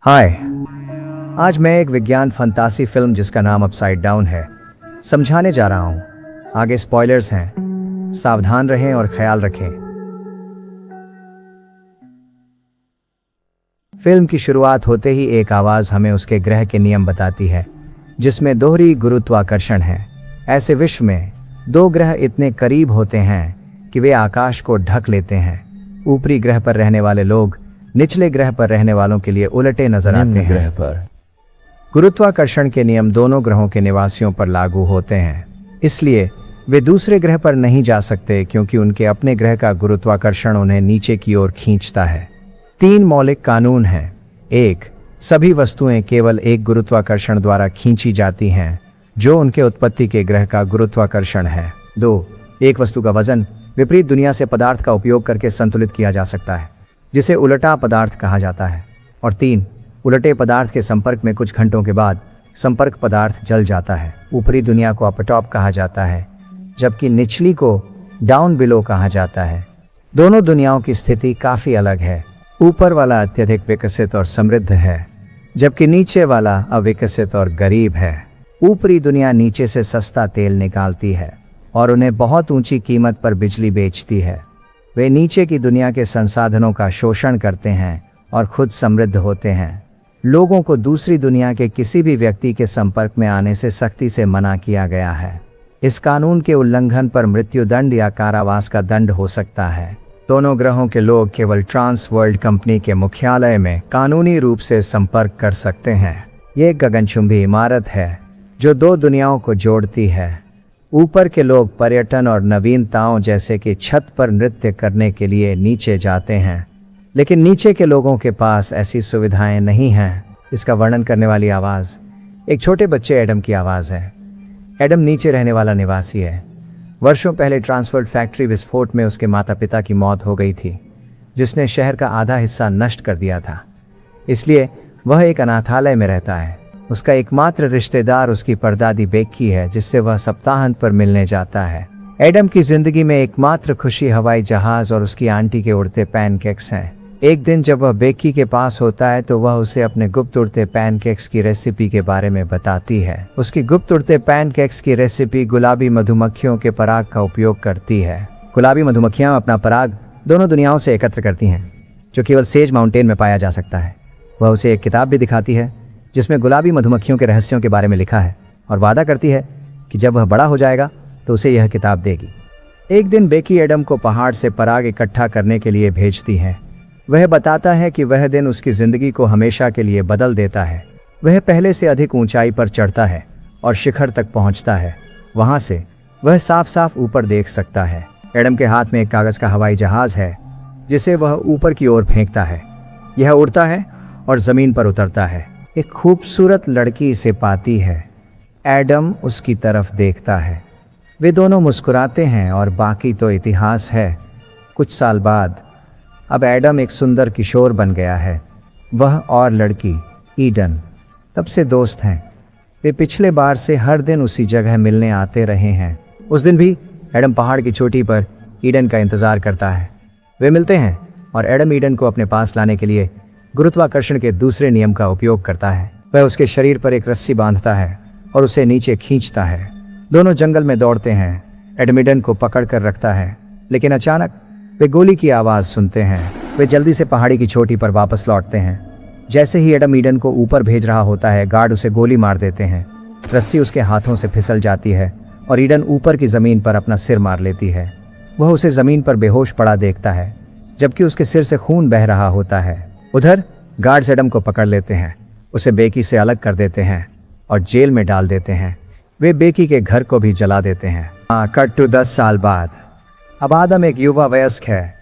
हाय। आज मैं एक विज्ञान फंतासी फिल्म जिसका नाम अपसाइड डाउन है समझाने जा रहा हूं। आगे स्पॉयलर्स हैं, सावधान रहें और ख्याल रखें। फिल्म की शुरुआत होते ही एक आवाज हमें उसके ग्रह के नियम बताती है, जिसमें दोहरी गुरुत्वाकर्षण है। ऐसे विश्व में दो ग्रह इतने करीब होते हैं कि वे आकाश को ढक लेते हैं। ऊपरी ग्रह पर रहने वाले लोग निचले ग्रह पर रहने वालों के लिए उलटे नजर आते हैं। ग्रह पर गुरुत्वाकर्षण के नियम दोनों ग्रहों के निवासियों पर लागू होते हैं, इसलिए वे दूसरे ग्रह पर नहीं जा सकते क्योंकि उनके अपने ग्रह का गुरुत्वाकर्षण उन्हें नीचे की ओर खींचता है। 3 मौलिक कानून हैं। 1. सभी वस्तुएं केवल एक गुरुत्वाकर्षण द्वारा खींची जाती हैं, जो उनके उत्पत्ति के ग्रह का गुरुत्वाकर्षण है। 2. एक वस्तु का वजन विपरीत दुनिया से पदार्थ का उपयोग करके संतुलित किया जा सकता है, जिसे उलटा पदार्थ कहा जाता है। और 3. उलटे पदार्थ के संपर्क में कुछ घंटों के बाद संपर्क पदार्थ जल जाता है। ऊपरी दुनिया को अपटॉप कहा जाता है, जबकि निचली को डाउन बिलो कहा जाता है। दोनों दुनियाओं की स्थिति काफी अलग है। ऊपर वाला अत्यधिक विकसित और समृद्ध है, जबकि नीचे वाला अविकसित और गरीब है। ऊपरी दुनिया नीचे से सस्ता तेल निकालती है और उन्हें बहुत ऊंची कीमत पर बिजली बेचती है। वे नीचे की दुनिया के संसाधनों का शोषण करते हैं और खुद समृद्ध होते हैं। लोगों को दूसरी दुनिया के किसी भी व्यक्ति के संपर्क में आने से सख्ती से मना किया गया है। इस कानून के उल्लंघन पर मृत्युदंड या कारावास का दंड हो सकता है। दोनों ग्रहों के लोग केवल ट्रांस वर्ल्ड कंपनी के मुख्यालय में कानूनी रूप से संपर्क कर सकते हैं। ये एक गगनचुंबी इमारत है जो दो दुनियाओं को जोड़ती है। ऊपर के लोग पर्यटन और नवीनताओं जैसे कि छत पर नृत्य करने के लिए नीचे जाते हैं, लेकिन नीचे के लोगों के पास ऐसी सुविधाएं नहीं हैं। इसका वर्णन करने वाली आवाज़ एक छोटे बच्चे एडम की आवाज़ है। एडम नीचे रहने वाला निवासी है। वर्षों पहले ट्रांसवर्ल्ड फैक्ट्री विस्फोट में उसके माता पिता की मौत हो गई थी, जिसने शहर का आधा हिस्सा नष्ट कर दिया था। इसलिए वह एक अनाथालय में रहता है। उसका एकमात्र रिश्तेदार उसकी परदादी बेकी है, जिससे वह सप्ताहांत पर मिलने जाता है। एडम की जिंदगी में एकमात्र खुशी हवाई जहाज और उसकी आंटी के उड़ते पैनकेक्स हैं। एक दिन जब वह बेकी के पास होता है तो वह उसे अपने गुप्त उड़ते पैनकेक्स की रेसिपी के बारे में बताती है। उसकी गुप्त उड़ते पैनकेक्स की रेसिपी गुलाबी मधुमक्खियों के पराग का उपयोग करती है। गुलाबी मधुमक्खियां अपना पराग दोनों दुनियाओं से एकत्र करती हैं, जो केवल सेज माउंटेन में पाया जा सकता है। वह उसे एक किताब भी दिखाती है जिसमें गुलाबी मधुमक्खियों के रहस्यों के बारे में लिखा है, और वादा करती है कि जब वह बड़ा हो जाएगा तो उसे यह किताब देगी। एक दिन बेकी एडम को पहाड़ से पराग इकट्ठा करने के लिए भेजती है। वह बताता है कि वह दिन उसकी जिंदगी को हमेशा के लिए बदल देता है। वह पहले से अधिक ऊंचाई पर चढ़ता है और शिखर तक पहुंचता है। वहां से वह साफ साफ ऊपर देख सकता है। एडम के हाथ में एक कागज का हवाई जहाज है, जिसे वह ऊपर की ओर फेंकता है। यह उड़ता है और जमीन पर उतरता है। एक खूबसूरत लड़की इसे पाती है। एडम उसकी तरफ देखता है। वे दोनों मुस्कुराते हैं और बाकी तो इतिहास है। कुछ साल बाद अब एडम एक सुंदर किशोर बन गया है। वह और लड़की ईडन तब से दोस्त हैं। वे पिछले बार से हर दिन उसी जगह मिलने आते रहे हैं। उस दिन भी एडम पहाड़ की चोटी पर ईडन का इंतजार करता है। वे मिलते हैं और एडम ईडन को अपने पास लाने के लिए गुरुत्वाकर्षण के दूसरे नियम का उपयोग करता है। वह उसके शरीर पर एक रस्सी बांधता है और उसे नीचे खींचता है। दोनों जंगल में दौड़ते हैं। एडम ईडन को पकड़ कर रखता है, लेकिन अचानक वे गोली की आवाज सुनते हैं। वे जल्दी से पहाड़ी की चोटी पर वापस लौटते हैं। जैसे ही एडम ईडन को ऊपर भेज रहा होता है, गार्ड उसे गोली मार देते हैं। रस्सी उसके हाथों से फिसल जाती है और ईडन ऊपर की जमीन पर अपना सिर मार लेती है। वह उसे जमीन पर बेहोश पड़ा देखता है, जबकि उसके सिर से खून बह रहा होता है। उधर गार्ड्स एडम को पकड़ लेते हैं, उसे बेकी से अलग कर देते हैं और जेल में डाल देते हैं। वे बेकी के घर को भी जला देते हैं। कट टू 10 साल बाद। अब आदम एक युवा वयस्क है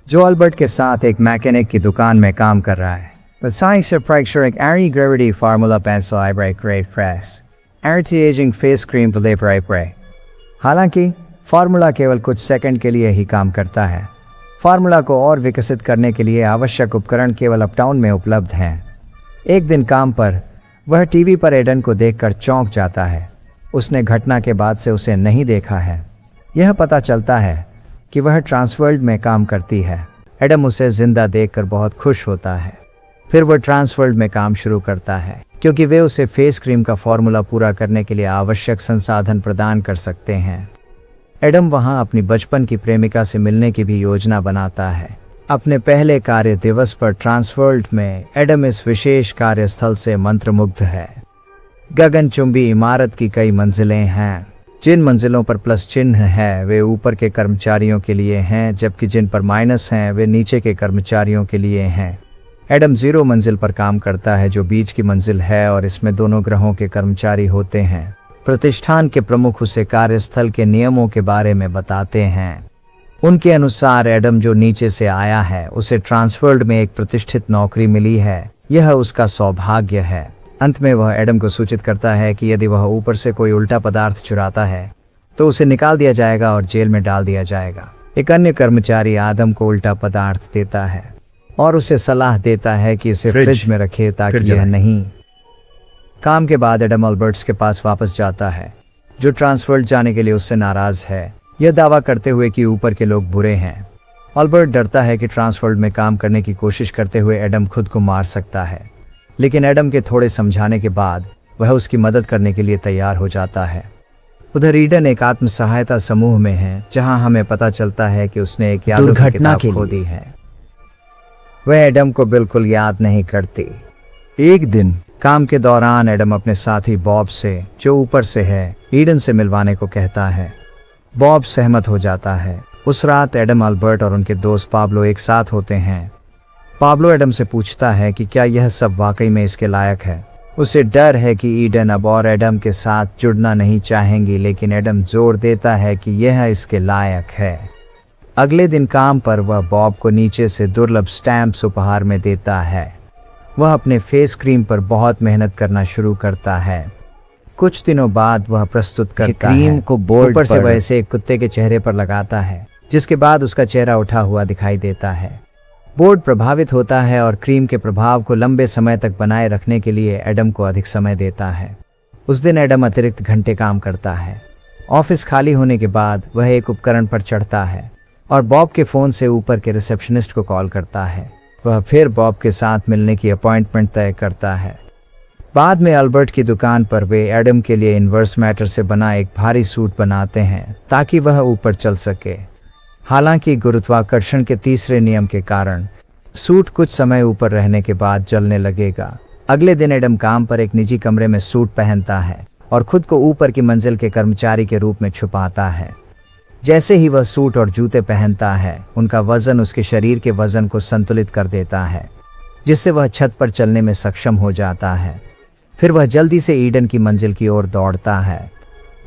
जो अल्बर्ट के साथ एक मैकेनिक की दुकान में काम कर रहा है। हालांकि फार्मूला केवल कुछ सेकंड के लिए ही काम करता है। फार्मूला को और विकसित करने के लिए आवश्यक उपकरण केवल अपटाउन में उपलब्ध हैं। एक दिन काम पर वह टीवी पर एडन को देखकर चौंक जाता है। उसने घटना के बाद से उसे नहीं देखा है। यह पता चलता है कि वह ट्रांसवर्ल्ड में काम करती है। एडम उसे जिंदा देखकर बहुत खुश होता है। फिर वह ट्रांसवर्ल्ड में काम शुरू करता है क्योंकि वे उसे फेस क्रीम का फॉर्मूला पूरा करने के लिए आवश्यक संसाधन प्रदान कर सकते हैं। एडम वहां अपनी बचपन की प्रेमिका से मिलने की भी योजना बनाता है। अपने पहले कार्य दिवस पर ट्रांसवर्ल्ड में एडम इस विशेष कार्यस्थल से मंत्रमुग्ध है। गगनचुंबी इमारत की कई मंजिलें हैं। जिन मंजिलों पर प्लस चिन्ह है वे ऊपर के कर्मचारियों के लिए हैं, जबकि जिन पर माइनस हैं वे नीचे के कर्मचारियों के लिए हैं। एडम 0 मंजिल पर काम करता है जो बीच की मंजिल है और इसमें दोनों ग्रहों के कर्मचारी होते हैं। प्रतिष्ठान के प्रमुख उसे कार्यस्थल के नियमों के बारे में बताते हैं। उनके अनुसार एडम जो नीचे से आया है उसे ट्रांसवर्ल्ड में एक प्रतिष्ठित नौकरी मिली है। यह उसका सौभाग्य है। अंत में वह एडम को सूचित करता है कि यदि वह ऊपर से कोई उल्टा पदार्थ चुराता है तो उसे निकाल दिया जाएगा और जेल में डाल दिया जाएगा। एक अन्य कर्मचारी आदम को उल्टा पदार्थ देता है और उसे सलाह देता है कि इसे फ्रिज में रखे ताकि यह नहीं। काम के बाद एडम अल्बर्ट्स के पास वापस जाता है जो ट्रांसवर्ल्ड जाने के लिए उससे नाराज है, यह दावा करते हुए कि ऊपर के लोग बुरे हैं। अल्बर्ट डरता है कि ट्रांसवर्ल्ड में काम करने की कोशिश करते हुए एडम खुद को मार सकता है, लेकिन एडम के थोड़े समझाने के बाद वह उसकी मदद करने के लिए तैयार हो जाता है। उधर ईडन एक आत्म सहायता समूह में है जहां हमें पता चलता है कि उसने एक दुर्घटना खो दी है। वह एडम को बिल्कुल याद नहीं करती। एक दिन काम के दौरान एडम अपने साथी बॉब से, जो ऊपर से है, ईडन से मिलवाने को कहता है। बॉब सहमत हो जाता है। उस रात एडम, अल्बर्ट और उनके दोस्त पाब्लो एक साथ होते हैं। पाब्लो एडम से पूछता है कि क्या यह सब वाकई में इसके लायक है। उसे डर है कि ईडन अब और एडम के साथ जुड़ना नहीं चाहेंगी, लेकिन एडम जोर देता है कि यह इसके लायक है। अगले दिन काम पर वह बॉब को नीचे से दुर्लभ स्टैम्प्स उपहार में देता है। वह अपने फेस क्रीम पर बहुत मेहनत करना शुरू करता है। कुछ दिनों बाद वह प्रस्तुत करता है। क्रीम को बोर्ड ऊपर से वह इसे एक कुत्ते के चेहरे पर लगाता है, जिसके बाद उसका चेहरा उठा हुआ दिखाई देता है। बोर्ड प्रभावित होता है और क्रीम के प्रभाव को लंबे समय तक बनाए रखने के लिए एडम को अधिक समय देता है। उस दिन एडम अतिरिक्त घंटे काम करता है। ऑफिस खाली होने के बाद वह एक उपकरण पर चढ़ता है और बॉब के फोन से ऊपर के रिसेप्शनिस्ट को कॉल करता है। वह फिर बॉब के साथ मिलने की अपॉइंटमेंट तय करता है। बाद में अल्बर्ट की दुकान पर वे एडम के लिए इन्वर्स मैटर से बना एक भारी सूट बनाते हैं ताकि वह ऊपर चल सके। हालांकि गुरुत्वाकर्षण के तीसरे नियम के कारण सूट कुछ समय ऊपर रहने के बाद जलने लगेगा। अगले दिन एडम काम पर एक निजी कमरे में सूट पहनता है और खुद को ऊपर की मंजिल के कर्मचारी के रूप में छुपाता है। जैसे ही वह सूट और जूते पहनता है, उनका वजन उसके शरीर के वजन को संतुलित कर देता है, जिससे वह छत पर चलने में सक्षम हो जाता है। फिर वह जल्दी से ईडन की मंजिल की ओर दौड़ता है।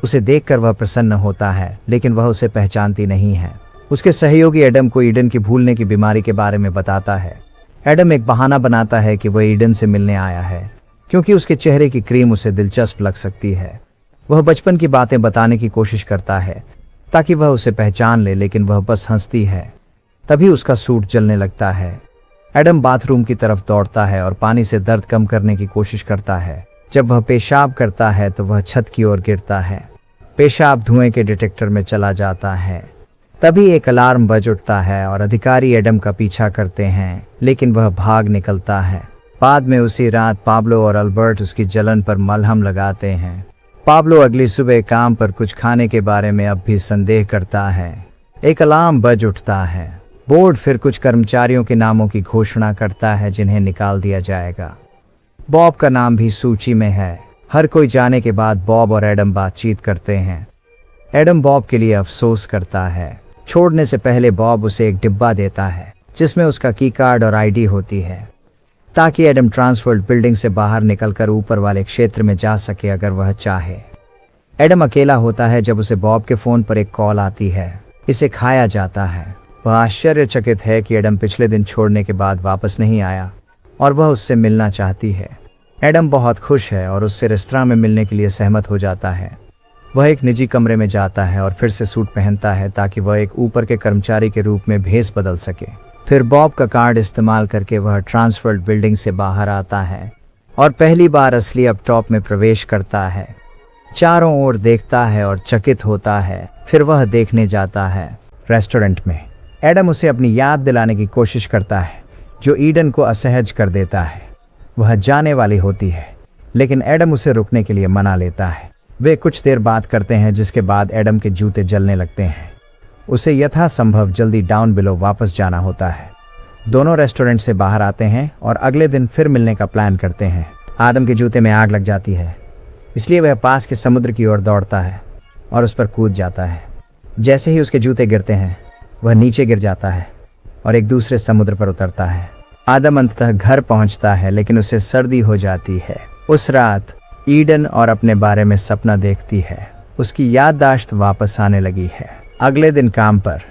उसे देखकर वह प्रसन्न होता है, लेकिन वह उसे पहचानती नहीं है। उसके सहयोगी एडम को ईडन की भूलने की बीमारी के बारे में बताता है। एडम एक बहाना बनाता है कि वह ईडन से मिलने आया है, क्योंकि उसके चेहरे की क्रीम उसे दिलचस्प लग सकती है। वह बचपन की बातें बताने की कोशिश करता है ताकि वह उसे पहचान ले, लेकिन वह बस हंसती है। तभी उसका सूट जलने लगता है। एडम बाथरूम की तरफ दौड़ता है और पानी से दर्द कम करने की कोशिश करता है। जब वह पेशाब करता है तो वह छत की ओर गिरता है। पेशाब धुएं के डिटेक्टर में चला जाता है। तभी एक अलार्म बज उठता है और अधिकारी एडम का पीछा करते हैं, लेकिन वह भाग निकलता है। बाद में उसी रात पाब्लो और अल्बर्ट उसकी जलन पर मलहम लगाते हैं। पाब्लो अगली सुबह काम पर कुछ खाने के बारे में अब भी संदेह करता है। एक अलार्म बज उठता है। बोर्ड फिर कुछ कर्मचारियों के नामों की घोषणा करता है जिन्हें निकाल दिया जाएगा। बॉब का नाम भी सूची में है। हर कोई जाने के बाद बॉब और एडम बातचीत करते हैं। एडम बॉब के लिए अफसोस करता है। छोड़ने से पहले बॉब उसे एक डिब्बा देता है जिसमें उसका की कार्ड और आईडी होती है, ताकि एडम ट्रांसवर्ल्ड बिल्डिंग से बाहर निकलकर ऊपर वाले क्षेत्र में जा सके अगर वह चाहे। एडम अकेला होता है जब उसे बॉब के फोन पर एक कॉल आती है। इसे खाया जाता है। वह आश्चर्यचकित है कि एडम पिछले दिन छोड़ने के बाद वापस नहीं आया और वह उससे मिलना चाहती है। एडम बहुत खुश है और उससे रेस्तरां में मिलने के लिए सहमत हो जाता है। वह एक निजी कमरे में जाता है और फिर से सूट पहनता है ताकि वह एक ऊपर के कर्मचारी के रूप में भेस बदल सके। फिर बॉब का कार्ड इस्तेमाल करके वह ट्रांसवर्ल्ड बिल्डिंग से बाहर आता है और पहली बार असली अप टॉप में प्रवेश करता है। चारों ओर देखता है और चकित होता है। फिर वह देखने जाता है। रेस्टोरेंट में एडम उसे अपनी याद दिलाने की कोशिश करता है जो ईडन को असहज कर देता है। वह जाने वाली होती है, लेकिन एडम उसे रुकने के लिए मना लेता है। वे कुछ देर बात करते हैं, जिसके बाद एडम के जूते जलने लगते हैं। उसे यथासंभव जल्दी डाउन बिलो वापस जाना होता है। दोनों रेस्टोरेंट से बाहर आते हैं और अगले दिन फिर मिलने का प्लान करते हैं। आदम के जूते में आग लग जाती है, इसलिए वह पास के समुद्र की ओर दौड़ता है और उस पर कूद जाता है। जैसे ही उसके जूते गिरते हैं, वह नीचे गिर जाता है और एक दूसरे समुद्र पर उतरता है। आदम अंततः घर पहुंचता है, लेकिन उसे सर्दी हो जाती है। उस रात ईडन और अपने बारे में सपना देखती है। उसकी याददाश्त वापस आने लगी है। अगले दिन काम पर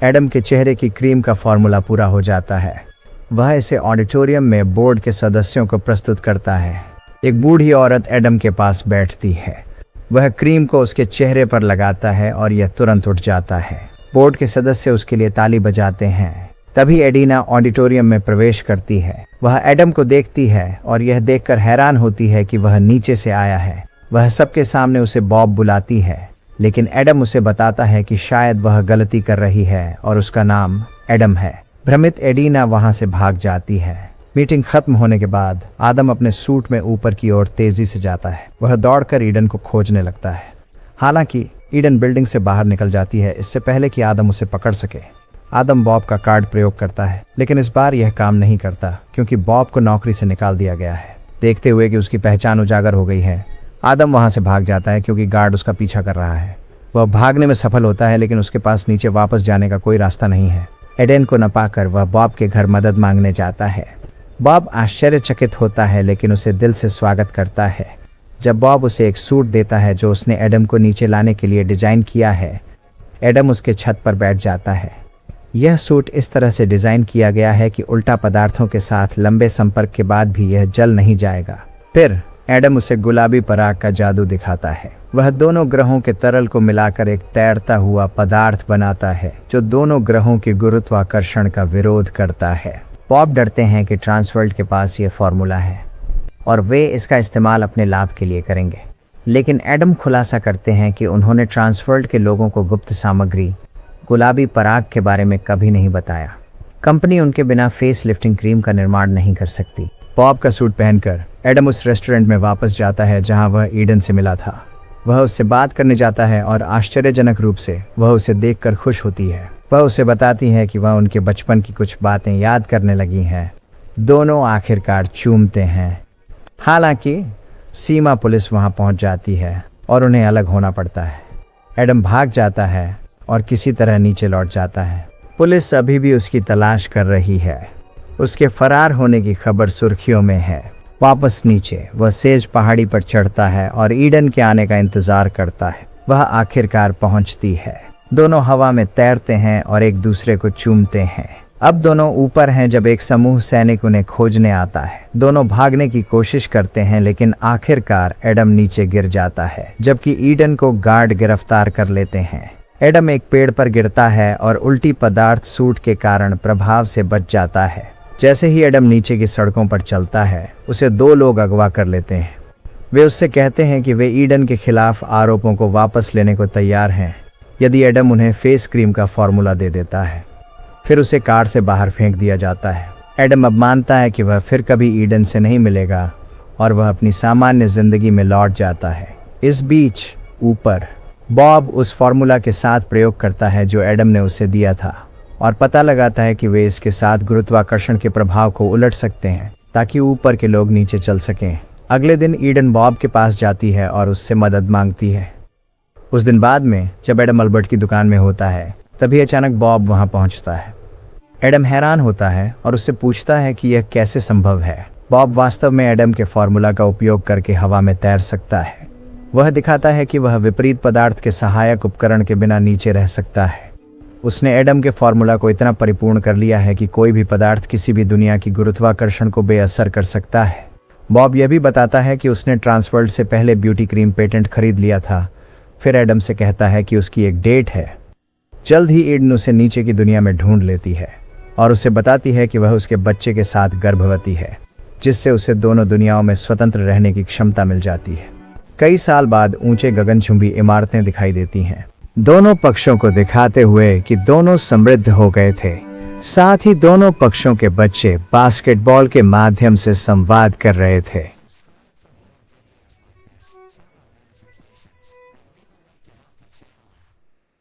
एडम के चेहरे की क्रीम का फॉर्मूला पूरा हो जाता है। वह इसे ऑडिटोरियम में बोर्ड के सदस्यों को प्रस्तुत करता है। एक बूढ़ी औरत एडम के पास बैठती है। वह क्रीम को उसके चेहरे पर लगाता है और यह तुरंत उठ जाता है। बोर्ड के सदस्य उसके लिए ताली बजाते हैं। तभी एडिना ऑडिटोरियम में प्रवेश करती है। वह एडम को देखती है और यह देखकर हैरान होती है कि वह नीचे से आया है। वह सबके सामने उसे बॉब बुलाती है, लेकिन एडम उसे बताता है कि शायद वह गलती कर रही है और उसका नाम एडम है। भ्रमित एडिना वहां से भाग जाती है। मीटिंग खत्म होने के बाद आदम अपने सूट में ऊपर की ओर तेजी से जाता है। वह दौड़कर ईडन को खोजने लगता है। हालांकि ईडन बिल्डिंग से बाहर निकल जाती है इससे पहले कि आदम उसे पकड़ सके। आदम बॉब का कार्ड प्रयोग करता है, लेकिन इस बार यह काम नहीं करता क्योंकि बॉब को नौकरी से निकाल दिया गया है। देखते हुए कि उसकी पहचान उजागर हो गई है, आदम वहां से भाग जाता है क्योंकि गार्ड उसका पीछा कर रहा है। वह भागने में सफल होता है, लेकिन उसके पास नीचे वापस जाने का कोई रास्ता नहीं है। एडन को न पाकर वह बॉब के घर मदद मांगने जाता है। बॉब आश्चर्यचकित होता है, लेकिन उसे दिल से स्वागत करता है। जब बॉब उसे एक सूट देता है जो उसने एडम को नीचे लाने के लिए डिजाइन किया है, एडम उसके छत पर बैठ जाता है। यह सूट इस तरह से डिजाइन किया गया है कि उल्टा पदार्थों के साथ लंबे संपर्क के बाद भी यह जल नहीं जाएगा। फिर एडम उसे गुलाबी पराग का जादू दिखाता है। वह दोनों ग्रहों के तरल को मिलाकर एक तैरता हुआ पदार्थ बनाता है जो दोनों ग्रहों के गुरुत्वाकर्षण का विरोध करता है। बॉब डरते हैं कि ट्रांसवर्ल्ड के पास यह फॉर्मूला है और वे इसका इस्तेमाल अपने लाभ के लिए करेंगे, लेकिन एडम खुलासा करते हैं कि उन्होंने ट्रांसवर्ल्ड के लोगों को गुप्त सामग्री गुलाबी पराग के बारे में कभी नहीं बताया। कंपनी उनके बिना फेस लिफ्टिंग क्रीम का निर्माण नहीं कर सकती। बॉब का सूट पहनकर एडम उस रेस्टोरेंट में वापस जाता है जहां वह ईडन से मिला था। वह उससे बात करने जाता है और आश्चर्यजनक रूप से वह उसे देखकर खुश होती है। वह उसे बताती है कि वह उनके बचपन की कुछ बातें याद करने लगी हैं। दोनों आखिरकार चूमते हैं। हालांकि सीमा पुलिस वहां पहुंच जाती है और उन्हें अलग होना पड़ता है। एडम भाग जाता है और किसी तरह नीचे लौट जाता है। पुलिस अभी भी उसकी तलाश कर रही है। उसके फरार होने की खबर सुर्खियों में है। वापस नीचे वह सेज पहाड़ी पर चढ़ता है और ईडन के आने का इंतजार करता है। वह आखिरकार पहुंचती है। दोनों हवा में तैरते हैं और एक दूसरे को चूमते हैं। अब दोनों ऊपर हैं जब एक समूह सैनिक उन्हें खोजने आता है। दोनों भागने की कोशिश करते हैं, लेकिन आखिरकार एडम नीचे गिर जाता है, जबकि ईडन को गार्ड गिरफ्तार कर लेते हैं। एडम एक पेड़ पर गिरता है और उल्टी पदार्थ सूट के कारण प्रभाव से बच जाता है। जैसे ही एडम नीचे की सड़कों पर चलता है, उसे दो लोग अगवा कर लेते हैं। वे उससे कहते हैं कि वे ईडन के खिलाफ आरोपों को वापस लेने को तैयार हैं यदि एडम उन्हें फेस क्रीम का फॉर्मूला दे देता है। फिर उसे कार से बाहर फेंक दिया जाता है। एडम अब मानता है कि वह फिर कभी ईडन से नहीं मिलेगा और वह अपनी सामान्य जिंदगी में लौट जाता है। इस बीच ऊपर बॉब उस फॉर्मूला के साथ प्रयोग करता है जो एडम ने उसे दिया था और पता लगाता है कि वे इसके साथ गुरुत्वाकर्षण के प्रभाव को उलट सकते हैं ताकि ऊपर के लोग नीचे चल सकें। अगले दिन ईडन बॉब के पास जाती है और उससे मदद मांगती है। उस दिन बाद में जब एडम अल्बर्ट की दुकान में होता है, तभी अचानक बॉब वहां पहुंचता है। एडम हैरान होता है और उससे पूछता है कि यह कैसे संभव है। बॉब वास्तव में एडम के फॉर्मूला का उपयोग करके हवा में तैर सकता है। वह दिखाता है कि वह विपरीत पदार्थ के सहायक उपकरण के बिना नीचे रह सकता है। उसने एडम के फॉर्मूला को इतना परिपूर्ण कर लिया है कि कोई भी पदार्थ किसी भी दुनिया की गुरुत्वाकर्षण को बेअसर कर सकता है। बॉब यह भी बताता है कि उसने ट्रांसवर्ल्ड से पहले ब्यूटी क्रीम पेटेंट खरीद लिया था। फिर एडम से कहता है कि उसकी एक डेट है। जल्द ही ईडन उसे नीचे की दुनिया में ढूंढ लेती है और उसे बताती है कि वह उसके बच्चे के साथ गर्भवती है, जिससे उसे दोनों दुनियाओं में स्वतंत्र रहने की क्षमता मिल जाती है। कई साल बाद ऊंचे गगनचुंबी इमारतें दिखाई देती हैं, दोनों पक्षों को दिखाते हुए कि दोनों समृद्ध हो गए थे। साथ ही दोनों पक्षों के बच्चे बास्केटबॉल के माध्यम से संवाद कर रहे थे।